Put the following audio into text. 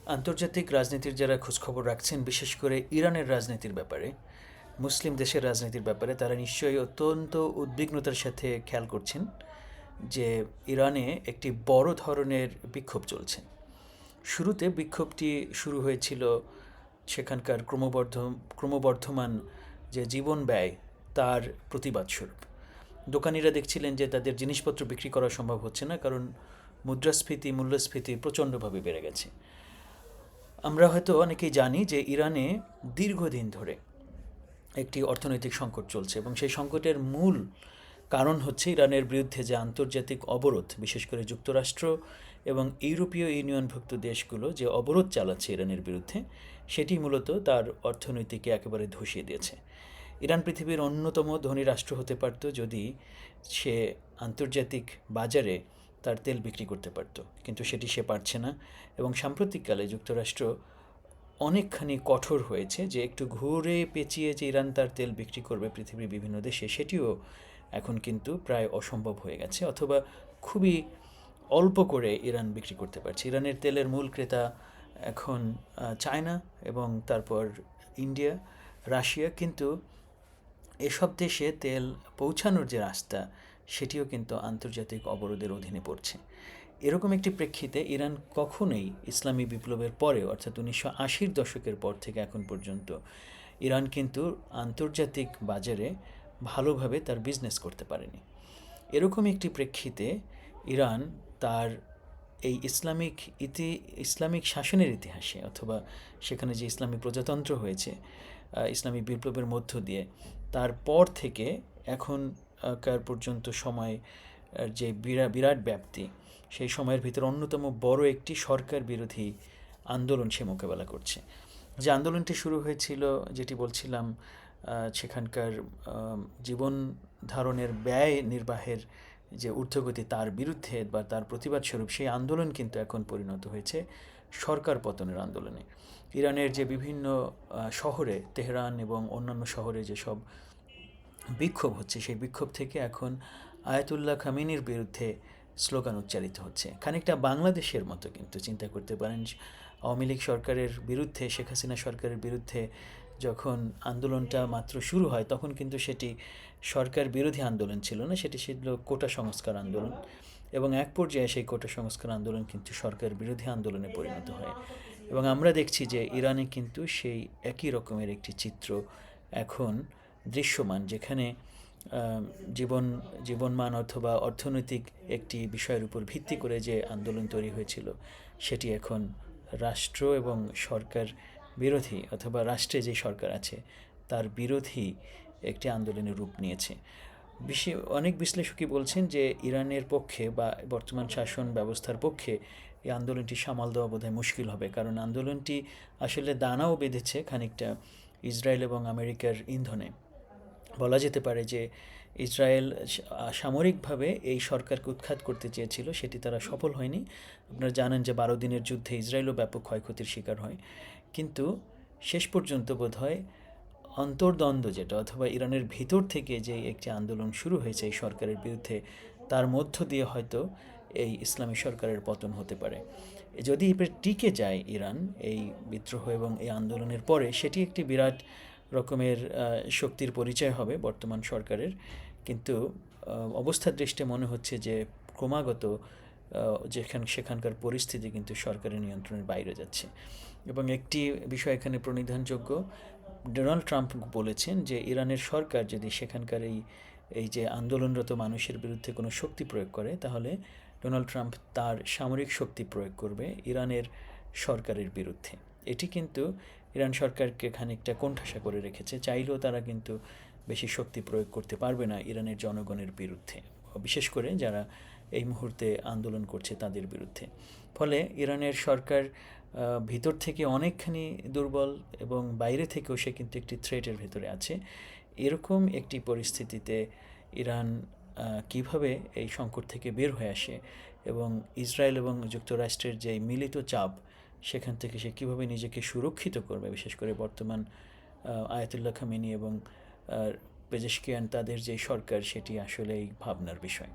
আন্তর্জাতিক রাজনীতির যারা খোঁজখবর রাখছেন, বিশেষ করে ইরানের রাজনীতির ব্যাপারে, মুসলিম দেশের রাজনীতির ব্যাপারে, তারা নিশ্চয়ই অত্যন্ত উদ্বিগ্নতার সাথে খেয়াল করছেন যে ইরানে একটি বড় ধরনের বিক্ষোভ চলছে। শুরুতে বিক্ষোভটি শুরু হয়েছিল সেখানকার ক্রমবর্ধমান যে জীবন ব্যয় তার প্রতিবাদস্বরূপ। দোকানিরা দেখছিলেন যে তাদের জিনিসপত্র বিক্রি করা সম্ভব হচ্ছে না, কারণ মুদ্রাস্ফীতি, মূল্যস্ফীতি প্রচণ্ডভাবে বেড়ে গেছে। আমরা হয়তো অনেকেই জানি যে ইরানে দীর্ঘদিন ধরে একটি অর্থনৈতিক সংকট চলছে, এবং সেই সংকটের মূল কারণ হচ্ছে ইরানের বিরুদ্ধে যে আন্তর্জাতিক অবরোধ, বিশেষ করে যুক্তরাষ্ট্র এবং ইউরোপীয় ইউনিয়নভুক্ত দেশগুলো যে অবরোধ চালাচ্ছে ইরানের বিরুদ্ধে, সেটি মূলত তার অর্থনীতিকে একেবারে ধসিয়ে দিয়েছে। ইরান পৃথিবীর অন্যতম ধনী রাষ্ট্র হতে পারত যদি সে আন্তর্জাতিক বাজারে তার তেল বিক্রি করতে পারত, কিন্তু সেটি সে পারছে না। এবং সাম্প্রতিককালে যুক্তরাষ্ট্র অনেকখানি কঠোর হয়েছে যে একটু ঘুরে পেঁচিয়ে যে ইরান তার তেল বিক্রি করবে পৃথিবীর বিভিন্ন দেশে, সেটিও এখন কিন্তু প্রায় অসম্ভব হয়ে গেছে, অথবা খুবই অল্প করে ইরান বিক্রি করতে পারছে। ইরানের তেলের মূল ক্রেতা এখন চায়না এবং তারপর ইন্ডিয়া, রাশিয়া, কিন্তু এসব দেশে তেল পৌঁছানোর যে রাস্তা সেটিও কিন্তু আন্তর্জাতিক অবরোধের অধীনে পড়ছে। এরকম একটি প্রেক্ষিতে ইরান কখনোই ইসলামী বিপ্লবের পরে, অর্থাৎ 1980-র দশকের পর থেকে এখন পর্যন্ত, ইরান কিন্তু আন্তর্জাতিক বাজারে ভালোভাবে তার বিজনেস করতে পারেনি। এরকম একটি প্রেক্ষিতে ইরান তার এই ইসলামিক শাসনের ইতিহাসে, অথবা সেখানে যে ইসলামী প্রজাতন্ত্র হয়েছে ইসলামী বিপ্লবের মধ্য দিয়ে, তারপর থেকে এখনকার পর্যন্ত সময় যে বিরাট ব্যাপ্তি, সেই সময়ের ভিতরে অন্যতম বড় একটি সরকার বিরোধী আন্দোলন সে মোকাবেলা করছে। যে আন্দোলনটি শুরু হয়েছিল, যেটি বলছিলাম, সেখানকার জীবন ধারণের ব্যয় নির্বাহের যে ঊর্ধ্বগতি তার বিরুদ্ধে বা তার প্রতিবাদ স্বরূপ, সেই আন্দোলন কিন্তু এখন পরিণত হয়েছে সরকার পতনের আন্দোলনে। ইরানের যে বিভিন্ন শহরে, তেহরান এবং অন্যান্য শহরে যেসব বিক্ষোভ হচ্ছে, সেই বিক্ষোভ থেকে এখন আয়াতুল্লাহ খামেনির বিরুদ্ধে স্লোগান উচ্চারিত হচ্ছে। খানিকটা বাংলাদেশের মতো কিন্তু চিন্তা করতে পারেন। আওয়ামী লীগ সরকারের বিরুদ্ধে, শেখ হাসিনা সরকারের বিরুদ্ধে যখন আন্দোলনটা মাত্র শুরু হয়, তখন কিন্তু সেটি সরকার বিরোধী আন্দোলন ছিল না, সেটি ছিল কোটা সংস্কার আন্দোলন। এবং এক পর্যায়ে সেই কোটা সংস্কার আন্দোলন কিন্তু সরকার বিরোধী আন্দোলনে পরিণত হয়। এবং আমরা দেখছি যে ইরানে কিন্তু সেই একই রকমের একটি চিত্র এখন দৃশ্যমান, যেখানে জীবনমান অথবা অর্থনৈতিক একটি বিষয়ের উপর ভিত্তি করে যে আন্দোলন তৈরি হয়েছিল, সেটি এখন রাষ্ট্র এবং সরকার বিরোধী, অথবা রাষ্ট্রে যে সরকার আছে তার বিরোধী একটি আন্দোলনের রূপ নিয়েছে। অনেক বিশ্লেষকই বলছেন যে ইরানের পক্ষে বা বর্তমান শাসন ব্যবস্থার পক্ষে এই আন্দোলনটি সামাল দেওয়া বোধহয় মুশকিল হবে, কারণ আন্দোলনটি আসলে দানাও বেঁধেছে খানিকটা ইসরায়েল এবং আমেরিকার ইন্ধনে। বলা যেতে পারে যে ইসরায়েল সামরিকভাবে এই সরকারকে উৎখাত করতে চেয়েছিল, সেটি তারা সফল হয়নি। আপনারা জানেন যে 12 দিনের যুদ্ধে ইসরায়েলও ব্যাপক ক্ষয়ক্ষতির শিকার হয়, কিন্তু শেষ পর্যন্ত বোধহয় অন্তর্দ্বন্দ্ব যেটা, অথবা ইরানের ভিতর থেকে যে একটি আন্দোলন শুরু হয়েছে এই সরকারের বিরুদ্ধে, তার মধ্য দিয়ে হয়তো এই ইসলামী সরকারের পতন হতে পারে। যদি টিকে যায় ইরান এই বিদ্রোহ এবং এই আন্দোলনের পরে, সেটি একটি বিরাট রকমের শক্তির পরিচয় হবে বর্তমান সরকারের। কিন্তু অবস্থার দৃষ্টিতে মনে হচ্ছে যে ক্রমাগত সেখানকার পরিস্থিতি কিন্তু সরকারের নিয়ন্ত্রণের বাইরে যাচ্ছে। এবং একটি বিষয় এখানে প্রণিধানযোগ্য, ডোনাল্ড ট্রাম্প বলেছেন যে ইরানের সরকার যদি সেখানকার এই যে আন্দোলনরত মানুষের বিরুদ্ধে কোনো শক্তি প্রয়োগ করে, তাহলে ডোনাল্ড ট্রাম্প তার সামরিক শক্তি প্রয়োগ করবে ইরানের সরকারের বিরুদ্ধে। এটি কিন্তু ইরান সরকারকে খানিকটা কোণঠাসা করে রেখেছে। চাইলেও তারা কিন্তু বেশি শক্তি প্রয়োগ করতে পারবে না ইরানের জনগণের বিরুদ্ধে, বিশেষ করে যারা এই মুহূর্তে আন্দোলন করছে তাদের বিরুদ্ধে। ফলে ইরানের সরকার ভিতর থেকে অনেকখানি দুর্বল, এবং বাইরে থেকেও সে কিন্তু একটি থ্রেটের ভেতরে আছে। এরকম একটি পরিস্থিতিতে ইরান কিভাবে এই সংকট থেকে বের হয়ে আসে, এবং ইসরায়েল এবং যুক্তরাষ্ট্রের যে মিলিত চাপ, সেখান থেকে সে কীভাবে নিজেকে সুরক্ষিত করবে, বিশেষ করে বর্তমান আয়াতুল্লাহ খামেনি এবং পেজেশকিয়ান তাদের যে সরকার, সেটি আসলেই ভাবনার বিষয়।